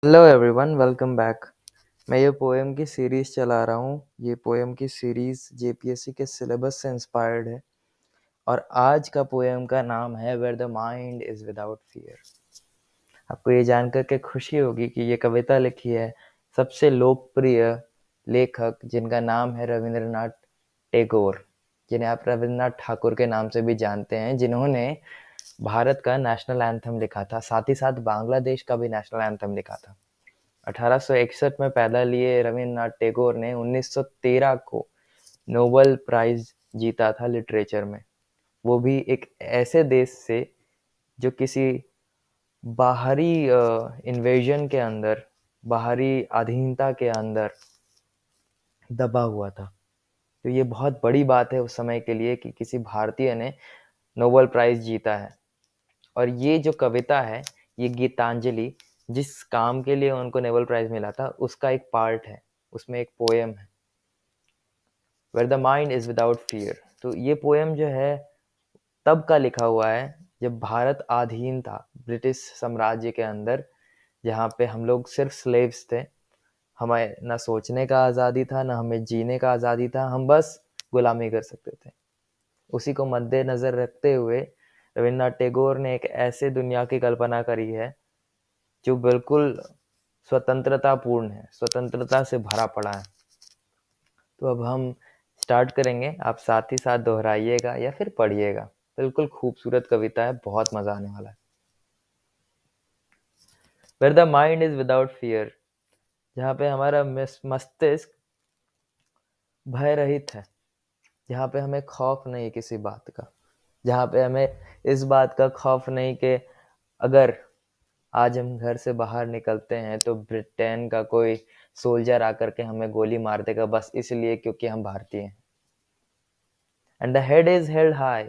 Hello everyone, welcome back. मैं ये poem की सीरीज़ चला रहा हूँ। ये पोएम की सीरीज़ जेपीएससी के सिलेबस से इंस्पायर्ड है और आज का पोएम का नाम है where the mind is without fear. आपको ये जानकर के खुशी होगी कि ये कविता लिखी है सबसे लोकप्रिय लेखक जिनका नाम है रविंद्रनाथ टैगोर, जिन्हें आप रविंद्रनाथ ठाकुर के नाम से भी जानते हैं, जिन्होंने भारत का नेशनल एंथम लिखा था, साथ ही साथ बांग्लादेश का भी नेशनल एंथम लिखा था। 1861 में पैदा लिए रविन्द्रनाथ टैगोर ने 1913 को नोबेल प्राइज जीता था लिटरेचर में, वो भी एक ऐसे देश से जो किसी बाहरी इन्वेजन के अंदर, बाहरी अधीनता के अंदर दबा हुआ था। तो ये बहुत बड़ी बात है उस समय के लिए कि किसी भारतीय ने नोबेल प्राइज जीता है। और ये जो कविता है, ये गीतांजलि, जिस काम के लिए उनको नोबेल प्राइज मिला था, उसका एक पार्ट है, उसमें एक पोएम है where the mind is without fear. तो ये पोएम जो है तब का लिखा हुआ है जब भारत अधीन था ब्रिटिश साम्राज्य के अंदर, जहाँ पे हम लोग सिर्फ स्लेव्स थे। हमें ना सोचने का आज़ादी था, ना हमें जीने का आज़ादी था, हम बस गुलामी कर सकते थे। उसी को मद्देनजर रखते हुए रविन्द्रनाथ टैगोर ने एक ऐसे दुनिया की कल्पना करी है जो बिल्कुल स्वतंत्रतापूर्ण है, स्वतंत्रता से भरा पड़ा है। तो अब हम स्टार्ट करेंगे, आप साथ ही साथ दोहराइएगा या फिर पढ़िएगा। बिल्कुल खूबसूरत कविता है, बहुत मजा आने वाला है। Where the mind is without fear, जहाँ पे हमारा मस्तिष्क भय रहित है, जहाँ पे हमें खौफ नहीं किसी बात का, जहाँ पे हमें इस बात का खौफ नहीं कि अगर आज हम घर से बाहर निकलते हैं तो ब्रिटेन का कोई सोल्जर आकर के हमें गोली मार देगा बस इसलिए क्योंकि हम भारतीय हैं। And the head is held high,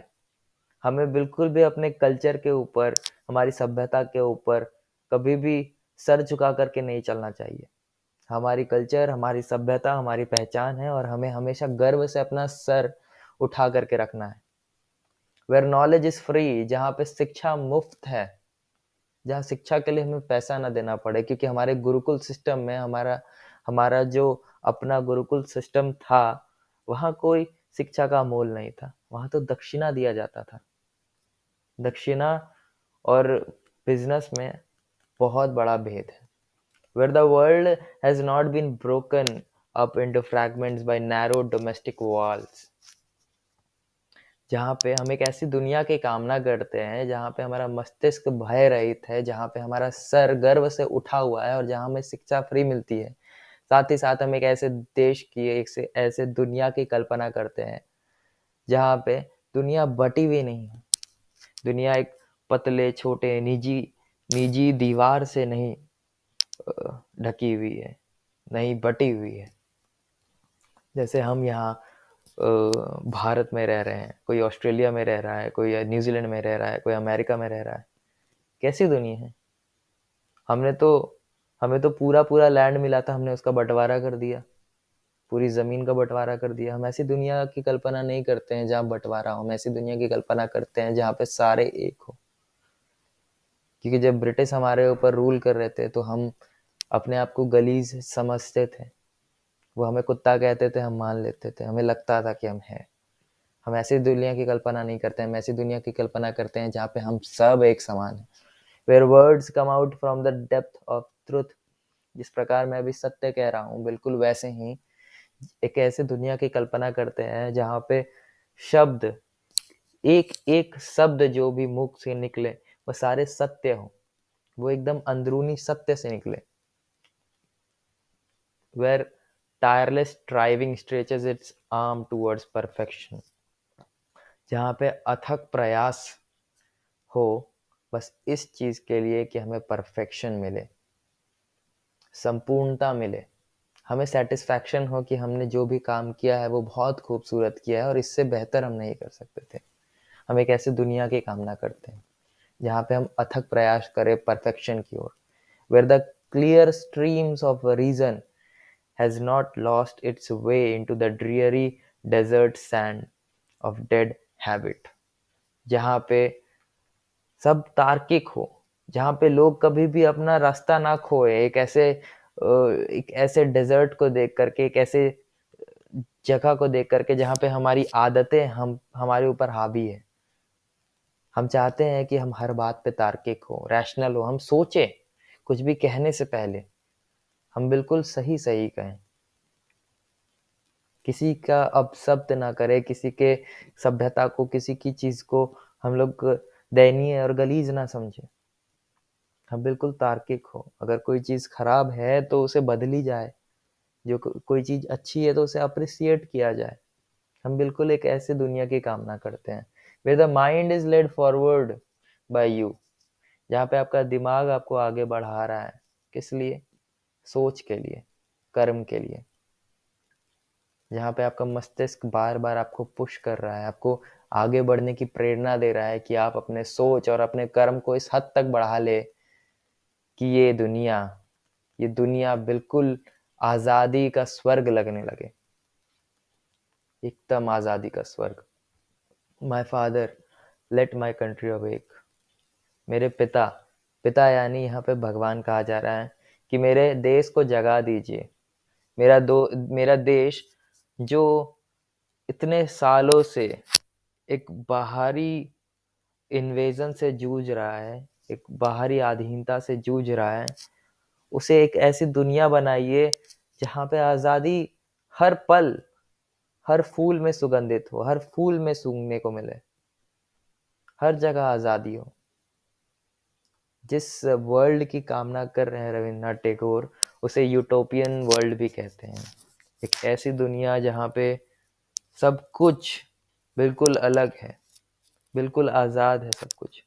हमें बिल्कुल भी अपने कल्चर के ऊपर, हमारी सभ्यता के ऊपर कभी भी सर झुका करके नहीं चलना चाहिए। हमारी कल्चर, हमारी सभ्यता हमारी पहचान है और हमें हमेशा गर्व से अपना सर उठा करके रखना है। वेयर नॉलेज इज फ्री, जहाँ पे शिक्षा मुफ्त है, जहाँ शिक्षा के लिए हमें पैसा ना देना पड़े, क्योंकि हमारे गुरुकुल सिस्टम में हमारा हमारा जो अपना गुरुकुल सिस्टम था, वहाँ कोई शिक्षा का मोल नहीं था, वहाँ तो दक्षिणा दिया जाता था। दक्षिणा और बिजनेस में बहुत बड़ा भेद है। Where the world has not been broken up into fragments by narrow domestic walls, जहाँ पे हम एक ऐसी दुनिया की कामना करते हैं जहाँ पे हमारा मस्तिष्क भय रहित है, जहाँ पे हमारा सर गर्व से उठा हुआ है और जहाँ हमें शिक्षा फ्री मिलती है। साथ ही साथ हम एक ऐसे देश की, एक से ऐसे दुनिया की कल्पना करते हैं जहाँ पे दुनिया बटी हुई नहीं है। दुनिया एक पतले छोटे निजी निजी दीवार से नहीं ढकी हुई है, नहीं बटी हुई है। जैसे हम यहाँ भारत में रह रहे हैं, कोई ऑस्ट्रेलिया में रह रहा है, कोई न्यूजीलैंड में रह रहा है, कोई अमेरिका में रह रहा है। कैसी दुनिया है। हमने तो हमें तो पूरा पूरा लैंड मिला था, हमने उसका बंटवारा कर दिया, पूरी ज़मीन का बंटवारा कर दिया। हम ऐसी दुनिया की कल्पना नहीं करते हैं जहाँ बंटवारा हो, हम ऐसी दुनिया की कल्पना करते हैं जहाँ पे सारे एक हो। क्योंकि जब ब्रिटिश हमारे ऊपर रूल कर रहे थे तो हम अपने आप को गलीज समझते थे। वो हमें कुत्ता कहते थे, हम मान लेते थे, हमें लगता था कि हम हैं। हम ऐसी दुनिया की कल्पना नहीं करते हैं, हम ऐसी दुनिया की कल्पना करते हैं जहाँ पे हम सब एक समान हैं। Where words come out from the depth of truth, जिस प्रकार मैं अभी सत्य कह रहा हूँ, बिल्कुल वैसे ही एक ऐसे दुनिया की कल्पना करते हैं जहाँ पे शब्द, एक एक शब्द जो भी मुख से निकले वो सारे सत्य हो, वो एकदम अंदरूनी सत्य से निकले। Where tireless striving stretches its arm towards perfection, जहाँ पे अथक प्रयास हो बस इस चीज़ के लिए कि हमें परफेक्शन मिले, संपूर्णता मिले, हमें सेटिस्फैक्शन हो कि हमने जो भी काम किया है वो बहुत खूबसूरत किया है और इससे बेहतर हम नहीं कर सकते थे। हम एक ऐसी दुनिया की कामना करते हैं जहाँ पे हम अथक प्रयास करें परफेक्शन की ओर। Where the clear streams of reason has not lost its way into the dreary desert sand of dead habit, जहाँ पे सब तार्किक हो, जहाँ पे लोग कभी भी अपना रास्ता ना खोए, एक ऐसे डेजर्ट को देख करके, एक ऐसे जगह को देख करके जहाँ पे हमारी आदतें हम हमारे ऊपर हावी है। हम चाहते हैं कि हम हर बात पे तार्किक हो, रैशनल हो, हम सोचें कुछ भी कहने से पहले, हम बिल्कुल सही सही कहें, किसी का अपशब्द ना करें, किसी के सभ्यता को, किसी की चीज को हम लोग दयनीय और गलीज ना समझें। हम बिल्कुल तार्किक हो, अगर कोई चीज खराब है तो उसे बदली जाए, जो कोई चीज अच्छी है तो उसे अप्रिसिएट किया जाए। हम बिल्कुल एक ऐसी दुनिया की कामना करते हैं where the mind is led forward by you, जहाँ पे आपका दिमाग आपको आगे बढ़ा रहा है। किस लिए? सोच के लिए, कर्म के लिए। जहाँ पे आपका मस्तिष्क बार बार आपको पुश कर रहा है, आपको आगे बढ़ने की प्रेरणा दे रहा है कि आप अपने सोच और अपने कर्म को इस हद तक बढ़ा ले कि ये दुनिया बिल्कुल आजादी का स्वर्ग लगने लगे, एकदम आजादी का स्वर्ग। My father, let my country awake. मेरे पिता, पिता यानी यहाँ पे भगवान कहा जा रहा है कि मेरे देश को जगा दीजिए। मेरा देश जो इतने सालों से एक बाहरी इन्वेजन से जूझ रहा है, एक बाहरी अधीनता से जूझ रहा है, उसे एक ऐसी दुनिया बनाइए जहाँ पे आज़ादी हर पल, हर फूल में सुगंधित हो, हर फूल में सूंघने को मिले, हर जगह आज़ादी हो। जिस वर्ल्ड की कामना कर रहे हैं रविन्द्रनाथ टैगोर, उसे यूटोपियन वर्ल्ड भी कहते हैं। एक ऐसी दुनिया जहाँ पे सब कुछ बिल्कुल अलग है, बिल्कुल आज़ाद है सब कुछ।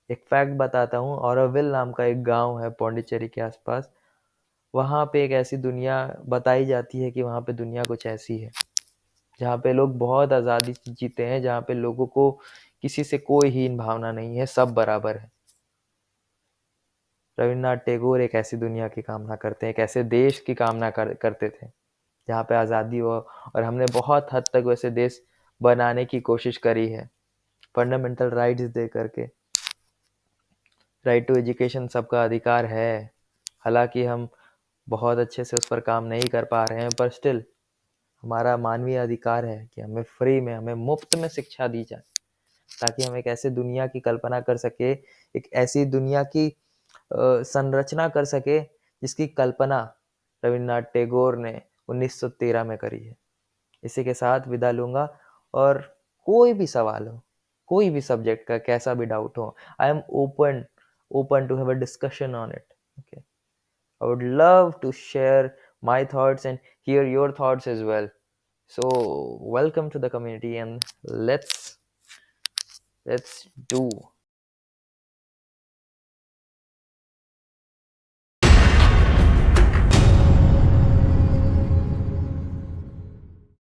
एक फैक्ट बताता हूँ, औरविल नाम का एक गांव है पौंडीचेरी के आसपास। वहाँ पे एक ऐसी दुनिया बताई जाती है कि वहाँ पे दुनिया कुछ ऐसी है जहाँ पे लोग बहुत आज़ादी से जीते हैं, जहाँ पे लोगों को किसी से कोई हीन भावना नहीं है, सब बराबर है। रविन्द्रनाथ टैगोर एक ऐसी दुनिया की कामना करते हैं, एक ऐसे देश की कामना करते थे जहाँ पे आज़ादी हो, और हमने बहुत हद तक वैसे देश बनाने की कोशिश करी है, फंडामेंटल राइट्स दे करके। राइट टू एजुकेशन सबका अधिकार है, हालांकि हम बहुत अच्छे से उस पर काम नहीं कर पा रहे हैं, पर स्टिल हमारा मानवीय अधिकार है कि हमें फ्री में, हमें मुफ्त में शिक्षा दी जाए, ताकि हम एक ऐसे दुनिया की कल्पना कर सके, एक ऐसी दुनिया की संरचना कर सके जिसकी कल्पना रविन्द्रनाथ टैगोर ने 1913 में करी है। इसी के साथ विदा लूंगा, और कोई भी सवाल हो, कोई भी सब्जेक्ट का कैसा भी डाउट हो, I am open to have a discussion on it. Okay, I would love to share my thoughts and hear your thoughts as well. So welcome to the community, and let's do